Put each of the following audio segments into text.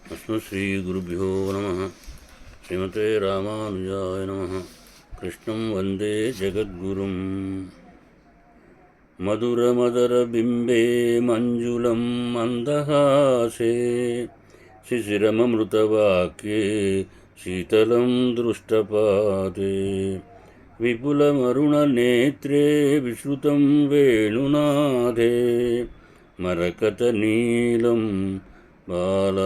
శ్రీగురుభ్యో నమ. శ్రీమతే రామానుజాయ నమ. కృష్ణం వందే జగద్గురుం. మధురమదరబింబే మంజులం మందహాసే శిశిరమమృతవాక్యే శీతలం దృష్టపాతే విపులమరుణనేత్రే విశ్రుతం వేణునాదే మరకతనీలం బాలమాలోకయేను.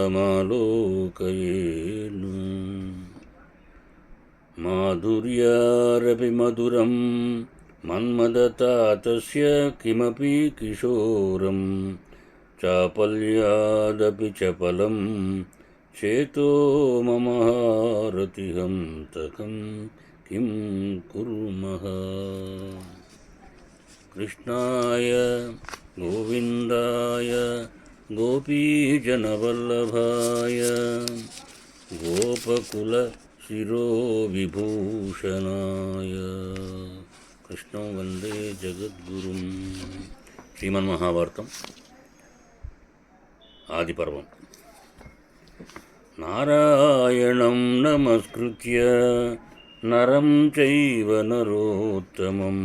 మాధుర్యారపి మధురం మన్మదతాతస్య కిమపి కిశోరం చాపల్యాదపి చపలం చేతో మమ హారతిహంతకం కిం కుర్మః. కృష్ణాయ గోవిందాయ గోపీజనవల్లభాయ గోపకుల శిరోవిభూషణాయ కృష్ణం వందే జగద్గురుం. శ్రీమన్మహాభారతం ఆదిపర్వం. నారాయణం నమస్కృత్య నరం చైవ నరోత్తమం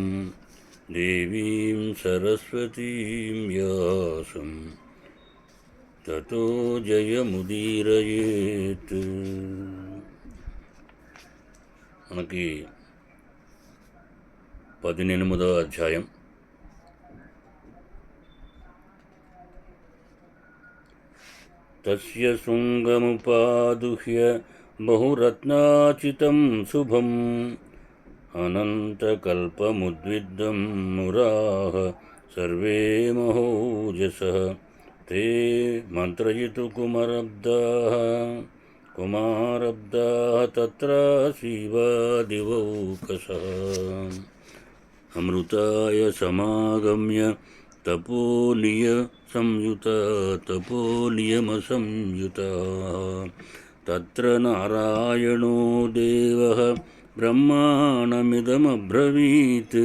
దేవీం సరస్వతీం వ్యాసం తతో జయముదీరయేత్. మనకి 18వ అధ్యాయం. తస్య శృంగముపాదుహ్య బహురత్నాచితం శుభం అనంతకల్పముద్విద్దం మురాః సర్వే మహోజసః తే మంత్రయితు కుమారబ్దాః తత్రాసీవాదివౌకసః. అమృతాయ సమాగమ్య తపోనియమసంయుతాః తత్ర నారాయణో దేవః బ్రహ్మాణమిదమబ్రవీత్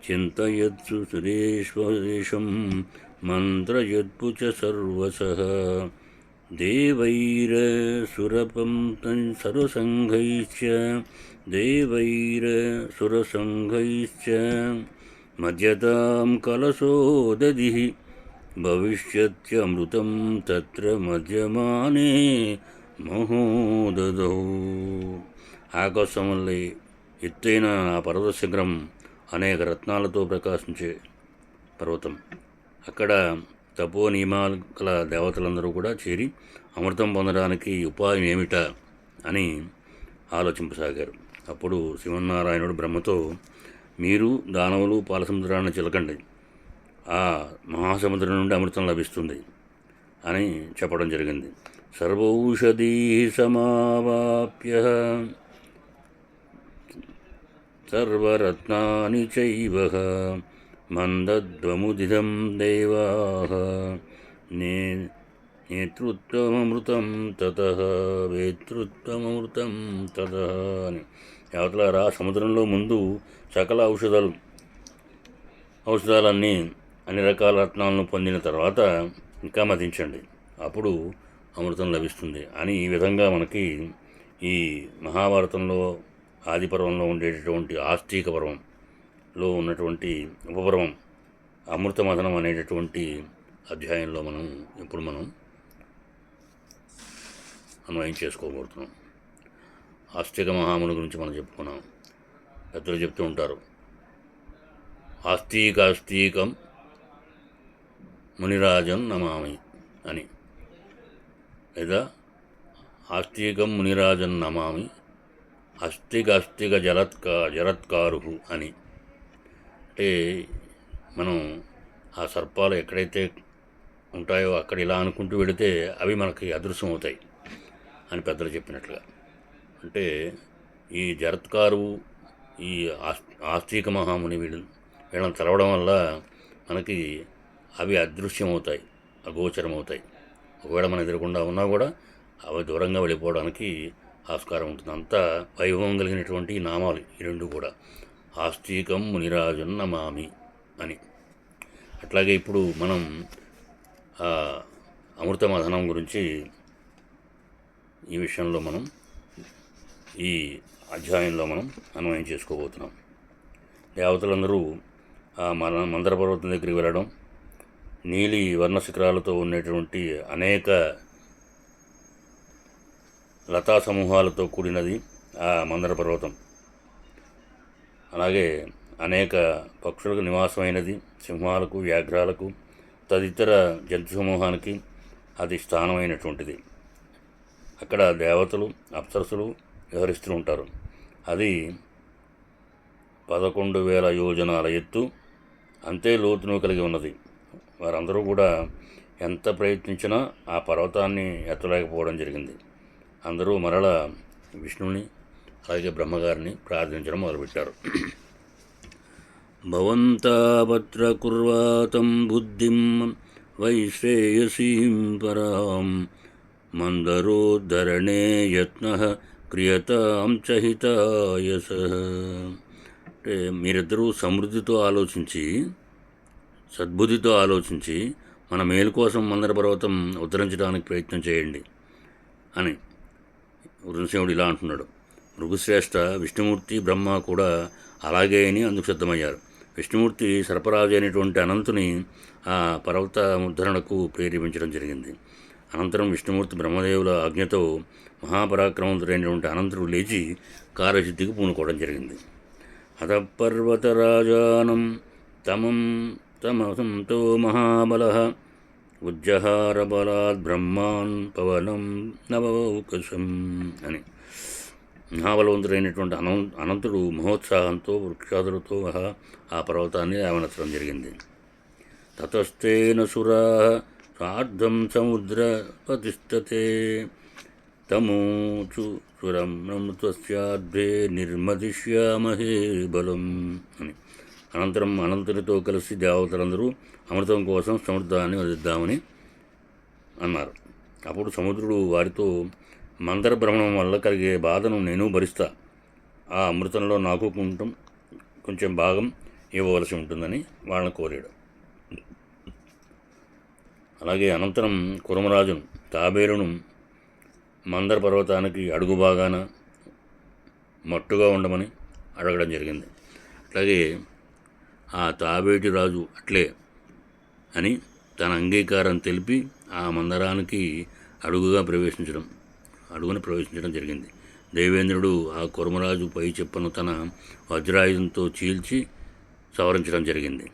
చింతయత్సు సురేశ్వరేషం మంత్రయత్పు చ సర్వశః దేవైరసురసంఘైశ్చ మధ్యతాం కలశోదధిః భవిష్యత్యమృతం తత్ర మధ్యమానే మహోదధౌ. ఆకాశంలో ఎత్తైన ఆ పర్వత శిఖరం అనేక రత్నాలతో ప్రకాశించే పర్వతం. అక్కడ తపో నియమాలు గల దేవతలందరూ కూడా చేరి అమృతం పొందడానికి ఉపాయం ఏమిటా అని ఆలోచింపసాగారు. అప్పుడు శ్రీమన్నారాయణుడు బ్రహ్మతో, మీరు దానవులు పాలసముద్రాన్ని చిలకండి, ఆ మహాసముద్రం నుండి అమృతం లభిస్తుంది అని చెప్పడం జరిగింది. సర్వౌషధీ సమావాప్య సర్వరత్నాని చైవ మందద్వముదితం దేవాః నేతృత్వమృతం తతః వేతృత్వమృతం తతః అని. యావతలారా, సముద్రంలో ముందు సకల ఔషధాలన్నీ అన్ని రకాల రత్నాలను పొందిన తర్వాత ఇంకా మతించండి, అప్పుడు అమృతం లభిస్తుంది అని. ఈ విధంగా మనకి ఈ మహాభారతంలో ఆదిపర్వంలో ఉండేటటువంటి ఆస్తిక పర్వంలో ఉన్నటువంటి ఉపపర్వం అమృత మథనం అనేటటువంటి అధ్యాయంలో ఇప్పుడు మనం అన్వయం చేసుకోబోతున్నాం. ఆస్తిక మహాముని గురించి మనం చెప్పుకున్నాం. పెద్దలు చెప్తూ ఉంటారు, ఆస్తికం మునిరాజన్ నమామి అని, లేదా ఆస్తికం మునిరాజన్ నమామి అస్తిక జరత్కారు అని. అంటే మనం ఆ సర్పాలు ఎక్కడైతే ఉంటాయో అక్కడ ఇలా అనుకుంటూ వెళితే అవి మనకి అదృశ్యం అవుతాయి అని పెద్దలు చెప్పినట్లుగా. అంటే ఈ జరత్కారు, ఈ ఆస్తిక మహాముని వీళ్ళని తెలవడం వల్ల మనకి అవి అదృశ్యమవుతాయి, అగోచరమవుతాయి. ఒకవేళ మన ఎదురకుండా ఉన్నా కూడా అవి దూరంగా వెళ్ళిపోవడానికి ఆస్కారం ఉంటుంది. అంతా వైభవం కలిగినటువంటి నామాలు ఈ రెండు కూడా. ఆస్తికం మునిరాజన్ నమామి అని. అట్లాగే ఇప్పుడు మనం అమృత మథనం గురించి ఈ విషయంలో మనం ఈ అధ్యాయంలో మనం అన్వయం చేసుకోబోతున్నాం. దేవతలందరూ ఆ మందర పర్వతం దగ్గరికి వెళ్ళడం, నీలి వర్ణ శిఖరాలతో ఉన్నటువంటి అనేక లతా సమూహాలతో కూడినది ఆ మందర పర్వతం. అలాగే అనేక పక్షులకు నివాసమైనది, సింహాలకు, వ్యాఘ్రాలకు, తదితర జంతు సమూహానికి అది స్థానమైనటువంటిది. అక్కడ దేవతలు, అప్సరసులు విహరిస్తూ ఉంటారు. అది 11,000 యోజనాల ఎత్తు, అంతే లోతును కలిగి ఉన్నది. వారందరూ కూడా ఎంత ప్రయత్నించినా ఆ పర్వతాన్ని ఎత్తలేకపోవడం జరిగింది. అందరూ మరల విష్ణువుని అలాగే బ్రహ్మగారిని ప్రార్థించడం మొదలుపెట్టారు. భవంతాభద్ర కుర్వాతం బుద్ధిం వైశ్రేయసీం పరాం మందరోద్ధరణే యత్నః క్రియతాం చ హితాయసః. అంటే మీరిద్దరూ సమృద్ధితో ఆలోచించి, సద్బుద్ధితో ఆలోచించి మన మేలు కోసం మందర పర్వతం ఉద్ధరించడానికి ప్రయత్నం చేయండి అని నృసింహుడు ఇలా అంటున్నాడు. భృగుశ్రేష్ఠ, విష్ణుమూర్తి, బ్రహ్మ కూడా అలాగే అని అందుకు సిద్ధమయ్యారు. విష్ణుమూర్తి సర్పరాజు అయినటువంటి అనంతుని ఆ పర్వత ఉద్ధరణకు ప్రేరేపించడం జరిగింది. అనంతరం విష్ణుమూర్తి బ్రహ్మదేవుల ఆజ్ఞతో మహాపరాక్రమవంతుడైనటువంటి అనంతుడు లేచి కార్యసిద్ధికి పూనుకోవడం జరిగింది. అత పర్వతరాజానం తమసంతో మహాబలః ఉజ్జహార బలాద్ బ్రహ్మాన్ పవనం నవౌకశం అని. మహాబలవంతుడైనటువంటి అనంతుడు మహోత్సాహంతో వృక్షాదులతో ఆ పర్వతాన్ని లేవనెత్తడం జరిగింది. తతస్తేన సురాః సార్ధం సముద్ర ప్రతిష్టతే తమోచు సురం త్వస్యాద్భే నిర్మదిష్యామహే బలం అని. అనంతరం అనంతునితో కలిసి దేవతలందరూ అమృతం కోసం సముద్రాన్ని వదిద్దామని అన్నారు. అప్పుడు సముద్రుడు వారితో, మందర భ్రమణం వల్ల కలిగే బాధను నేను భరిస్తా, ఆ అమృతంలో నాకు కొంచెం భాగం ఇవ్వవలసి ఉంటుందని వాళ్ళని కోరాడు. అలాగే అనంతరం కుర్మరాజును తాబేలును మందర పర్వతానికి అడుగు భాగాన మట్టుగా ఉండమని అడగడం జరిగింది. అట్లాగే ఆ తాబేటి రాజు అట్లే అని తన అంగీకారం తెలిపి ఆ మందరానికి అడుగున ప్రవేశించడం జరిగింది. దేవేంద్రుడు ఆ కుర్మరాజు పై చెప్పను తన వజ్రాయుధంతో చీల్చి సవరించడం జరిగింది.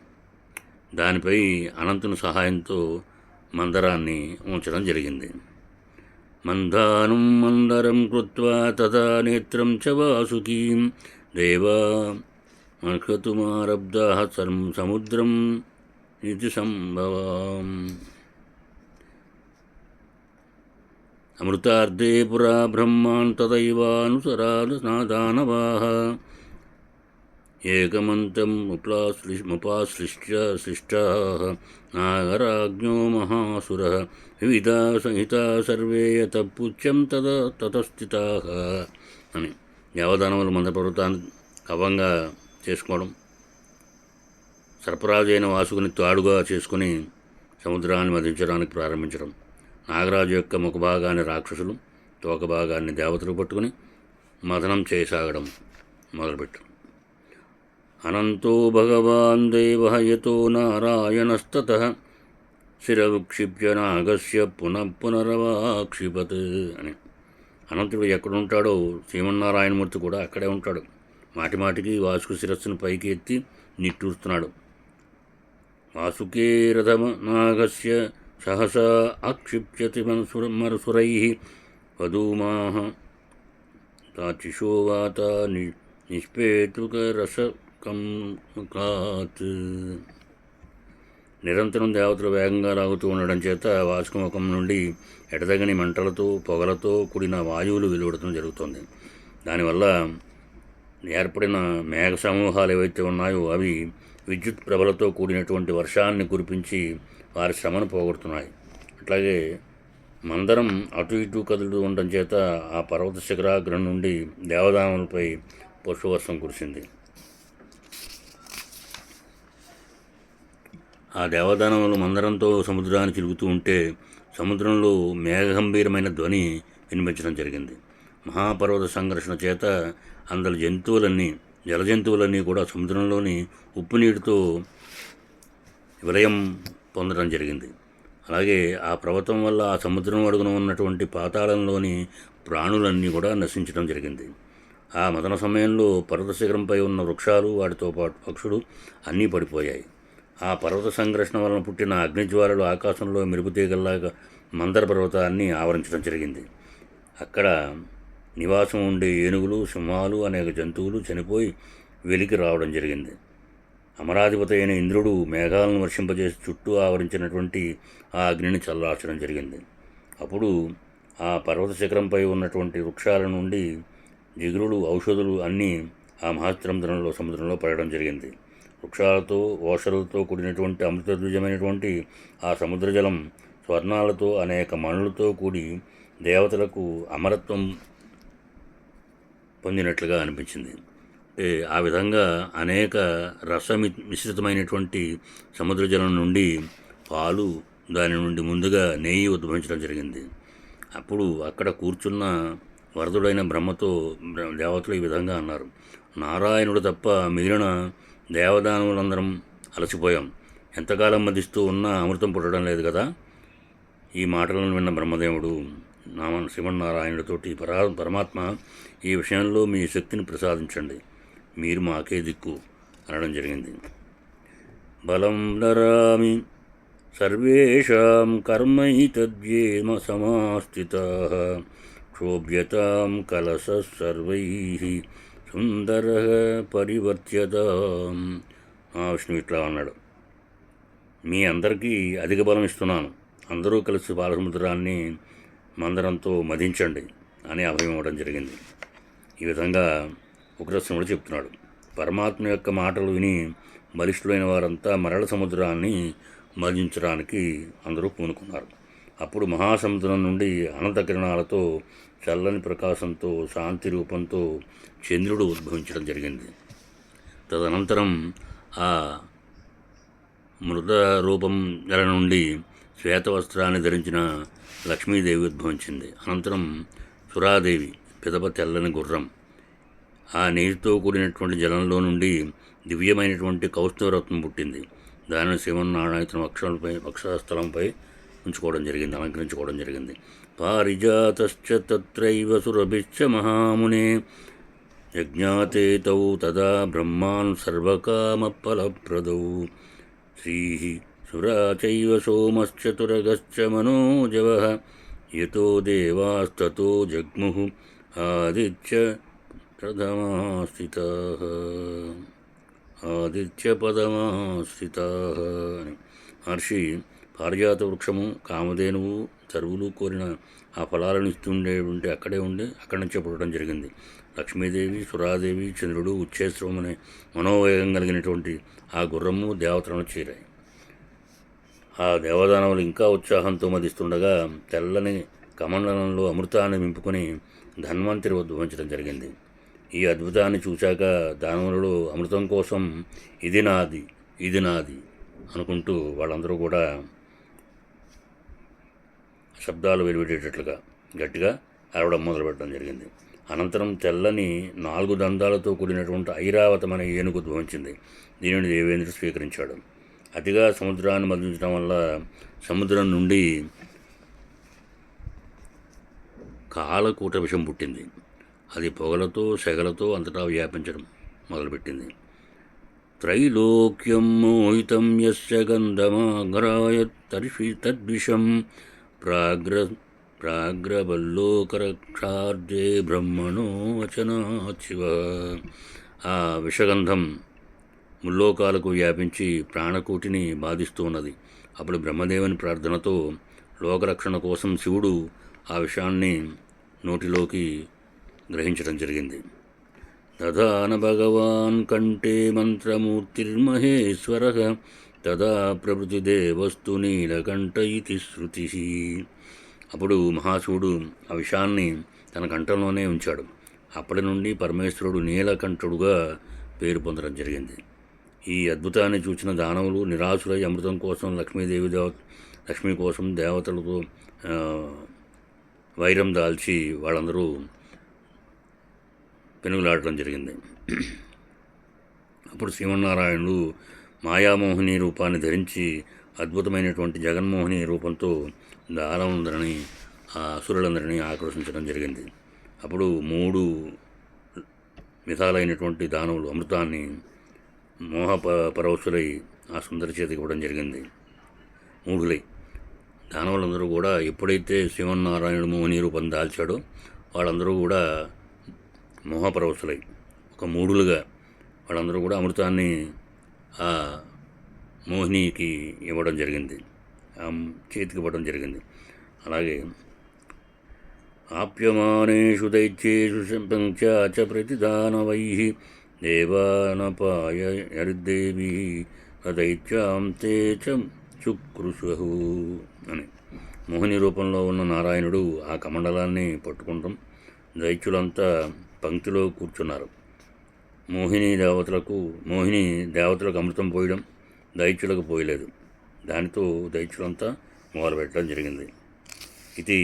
దానిపై అనంతుని సహాయంతో మందరాన్ని ఉంచడం జరిగింది. మందానం మందరం కృత్వా తదా నేత్రం చ వాసుకీం దేవా మన్కతుమారబ్ధాః సముద్రం ఇది సంభవాం. అమృతార్థే పురా బ్రహ్మాన్ తదైవానుసరాదానవాః ఏకమంతం ముపాశ్లిష్టాః నాగరాజ్ఞో మహాసురః వివిధా సంహితా సర్వే యతఃపుచ్ఛం తతస్థితాః అని. దేవదానవులు మందర పర్వతాన్ని కవంగా చేసుకోవడం, సర్పరాజు అయిన వాసుకుని తాడుగా చేసుకుని సముద్రాన్ని మధించడానికి ప్రారంభించడం, నాగరాజు యొక్క ముఖభాగాన్ని రాక్షసులు, తోక భాగాన్ని దేవతలు పట్టుకుని మథనం చేయసాగడం మొదలుపెట్టు. అనంతో భగవాన్ దేవః యతో నారాయణస్తతః శిరవిక్షిప్య నాగస్య పునరవాక్షిపత్ అని. అనంతుడు ఎక్కడుంటాడో శ్రీమన్నారాయణమూర్తి కూడా అక్కడే ఉంటాడు. మాటిమాటికి వాసుకు శిరస్సును పైకి ఎత్తి నిట్టూరుస్తున్నాడు. వాసుకే రథమ నాగస్య సహసా ఆక్షిప్యతి మరుసురైః వధూమాః తాచిషోవాత నిష్పేతుకరసకంకాత్. నిరంతరం దేవతలు వేగంగా లాగుతూ ఉండడం చేత వాసుక ముఖం నుండి ఎడతగని మంటలతో, పొగలతో కూడిన వాయువులు వెలువడటం జరుగుతుంది. దానివల్ల ఏర్పడిన మేఘ సమూహాలు ఏవైతే ఉన్నాయో అవి విద్యుత్ ప్రభలతో కూడినటువంటి వర్షాన్ని కురిపించి వారి శ్రమను పోగొడుతున్నాయి. అట్లాగే మందరం అటు ఇటు కదులుతూ ఉండటం చేత ఆ పర్వత శిఖరాగ్రం నుండి దేవదానములపై పుష్పవర్షం కురిసింది. ఆ దేవదానములు మందరంతో సముద్రాన్ని చిలుగుతూ ఉంటే సముద్రంలో మేఘగంభీరమైన ధ్వని వినిపించడం జరిగింది. మహాపర్వత సంఘర్షణ చేత అందరి జల జంతువులన్నీ కూడా సముద్రంలోని ఉప్పు నీటితో విలయం పొందడం జరిగింది. అలాగే ఆ పర్వతం వల్ల ఆ సముద్రం అడుగున ఉన్నటువంటి పాతాళంలోని ప్రాణులన్నీ కూడా నశించడం జరిగింది. ఆ మదన సమయంలో పర్వత శిఖరంపై ఉన్న వృక్షాలు, వాటితో పాటు పక్షులు అన్నీ పడిపోయాయి. ఆ పర్వత సంఘర్షణ వలన పుట్టిన అగ్నిజ్వాలలు ఆకాశంలో మెరుపుతీగల్లాగా మందర పర్వతాన్ని ఆవరించడం జరిగింది. అక్కడ నివాసం ఉండే ఏనుగులు, సింహాలు, అనేక జంతువులు చనిపోయి వెలికి రావడం జరిగింది. అమరాధిపతి అయిన ఇంద్రుడు మేఘాలను వర్షింపజేసి చుట్టూ ఆవరించినటువంటి ఆ అగ్నిని చల్లార్చడం జరిగింది. అప్పుడు ఆ పర్వత శిఖరంపై ఉన్నటువంటి వృక్షాల నుండి జిగురులు, ఔషధులు అన్నీ ఆ సముద్రంలో పడడం జరిగింది. వృక్షాలతో, ఓషధులతో కూడినటువంటి అమృతద్విజమైనటువంటి ఆ సముద్రజలం స్వర్ణాలతో, అనేక మణులతో కూడి దేవతలకు అమరత్వం పొందినట్లుగా అనిపించింది. ఆ విధంగా అనేక మిశ్రితమైనటువంటి సముద్ర జలం నుండి పాలు, దాని నుండి ముందుగా నెయ్యి ఉద్భవించడం జరిగింది. అప్పుడు అక్కడ కూర్చున్న వరదుడైన బ్రహ్మతో దేవతలు ఈ విధంగా అన్నారు: నారాయణుడు తప్ప మిగిలిన దేవదానవులందరం అలసిపోయాం. ఎంతకాలం మదిస్తూ ఉన్నా అమృతం పుట్టడం లేదు కదా. ఈ మాటలను విన్న బ్రహ్మదేవుడు శ్రీమన్నారాయణుడితోటి పరమాత్మ, ఈ విషయంలో మీ శక్తిని ప్రసాదించండి, మీరు మాకే దిక్కు అనడం జరిగింది. బలం దరామి సర్వేషాం కర్మైతద్యేమ సమాస్థితాః క్షోభ్యతాం కలశ సర్వైః సుందరః పరివర్త్యతాం. మహావిష్ణువు ఇట్లా అన్నాడు: మీ అందరికీ అధిక బలం ఇస్తున్నాను, అందరూ కలిసి బాలసముద్రాన్ని మందరంతో మదించండి అని అభయం ఇవ్వడం జరిగింది. ఈ విధంగా ఉగ్రశ్రముడు చెప్తున్నాడు. పరమాత్మ యొక్క మాటలు విని బలిష్ఠులైన వారంతా మరల సముద్రాన్ని మదించడానికి అందరూ పూనుకున్నారు. అప్పుడు మహాసముద్రం నుండి అనంత కిరణాలతో, చల్లని ప్రకాశంతో, శాంతి రూపంతో చంద్రుడు ఉద్భవించడం జరిగింది. తదనంతరం ఆ మృద రూపం గల నుండి శ్వేతవస్త్రాన్ని ధరించిన లక్ష్మీదేవి ఉద్భవించింది. అనంతరం సురాదేవి, పిదప తెల్లని గుర్రం, ఆ నీటితో కూడినటువంటి జలంలో నుండి దివ్యమైనటువంటి కౌస్తుభరత్నం పుట్టింది. దానిని శ్రీమన్నారాయణ తన వక్షస్థలంపై అలంకరించుకోవడం జరిగింది. పారిజాతశ్చ తత్రైవ సురభిశ్చ మహామునే యజ్ఞాతే తౌ తదా బ్రహ్మాన్ సర్వకామఫలప్రదౌ శ్రీః సురా చైవ సోమశ్చతురగశ్చ మనోజవః యతో దేవాస్తతో జగ్ముః ఆదిత్య పదమాశ్రితాః. మహర్షి పారిజాత వృక్షము, కామధేనువు, చరువులు కోరిన ఆ ఫలాలను ఇస్తుండేటువంటి అక్కడి నుంచే పుట్టడం జరిగింది. లక్ష్మీదేవి, సురాదేవి, చంద్రుడు, ఉచ్చేశ్రవం అనే మనోవేగం కలిగినటువంటి ఆ గుర్రము దేవతలను చేరాయి. ఆ దేవదానవులు ఇంకా ఉత్సాహంతో మదిస్తుండగా తెల్లని కమండలంలో అమృతాన్ని నింపుకొని ధన్వంతరి ఉద్భవించడం జరిగింది. ఈ అద్భుతాన్ని చూశాక దానవులలో అమృతం కోసం ఇది నాది, ఇది నాది అనుకుంటూ వాళ్ళందరూ కూడా శబ్దాలు వెలువడేటట్లుగా గట్టిగా అరవడం మొదలుపెట్టడం జరిగింది. అనంతరం తెల్లని 4 దంతాలతో కూడినటువంటి ఐరావతం అనే ఏనుగు ఉద్భవించింది. దీనిని దేవేంద్రుడు స్వీకరించాడు. అతిగా సముద్రాన్ని మదించడం వల్ల సముద్రం నుండి కాలకూట విషం పుట్టింది. అది పొగలతో, సెగలతో అంతటా వ్యాపించడం మొదలుపెట్టింది. త్రైలోక్యం మోహితం యస్య గంధమాగ్రాయత్ తద్విషం ప్రాగ్రవల్లోకరక్షార్థే బ్రహ్మణో వచనాశివ. ఆ విషగంధం ముల్లోకాలకు వ్యాపించి ప్రాణకోటిని బాధిస్తూ ఉన్నది. అప్పుడు బ్రహ్మదేవుని ప్రార్థనతో లోకరక్షణ కోసం శివుడు ఆ విషయాన్ని నోటిలోకి గ్రహించడం జరిగింది. దదాన భగవాన్ కంఠే మంత్రమూర్తిర్మహేశ్వర తదా ప్రభృతి దేవస్తు నీలకంఠ ఇతి శృతి. అప్పుడు మహాశివుడు ఆ విషయాన్ని తన కంఠంలోనే ఉంచాడు. అప్పటి నుండి పరమేశ్వరుడు నీలకంఠుడుగా పేరు పొందడం జరిగింది. ఈ అద్భుతాన్ని చూసిన దానవులు నిరాశులై అమృతం కోసం లక్ష్మీ కోసం దేవతలతో వైరం దాల్చి వాళ్ళందరూ పెనుగులాడటం జరిగింది. అప్పుడు శ్రీమన్నారాయణుడు మాయామోహిని రూపాన్ని ధరించి అద్భుతమైనటువంటి జగన్మోహిని రూపంతో దానవులందరినీ ఆ అసురులందరినీ ఆకర్షించడం జరిగింది. అప్పుడు 3 విధాలైనటువంటి దానవులు అమృతాన్ని పరవశులై ఆ సుందరి చేతికి ఇవ్వడం జరిగింది. మూఢులై దానవులందరూ కూడా ఎప్పుడైతే శ్రీమన్నారాయణుడు మోహిని రూపం దాల్చాడో వాళ్ళందరూ కూడా మోహపరవశులై ఒక మూఢులుగా వాళ్ళందరూ కూడా అమృతాన్ని ఆ మోహినికి ఇవ్వడం జరిగింది, చేతికి ఇవ్వడం జరిగింది. అలాగే ఆప్యమానేషు దైత్యేషు పంచాచ ప్రతిదానవై దేవానపాయరిదేవి దైత్యాం తే చ చుక్రుషు అని మోహిని రూపంలో ఉన్న నారాయణుడు ఆ కమండలాన్ని పట్టుకుంటాం. దైత్యులంతా పంక్తిలో కూర్చున్నారు. మోహిని దేవతలకు అమృతం పోయడం, దైత్యులకు పోయలేదు. దానితో దైత్యులంతా మొదలుపెట్టడం జరిగింది. ఇది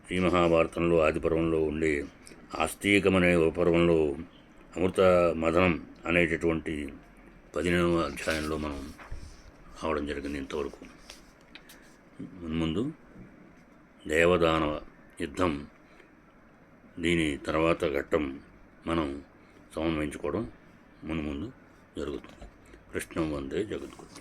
శ్రీ మహాభారతంలో ఆదిపర్వంలో ఉండే ఆస్తికం అనే పర్వంలో అమృత మదనం అనేటటువంటి 15వ అధ్యాయంలో మనం రావడం జరిగింది. ఇంతవరకు ముందు దేవదానవ యుద్ధం, దీని తర్వాత ఘట్టం మనం సమన్వయించుకోవడం ముందు జరుగుతుంది. కృష్ణం వందే జగద్గురు.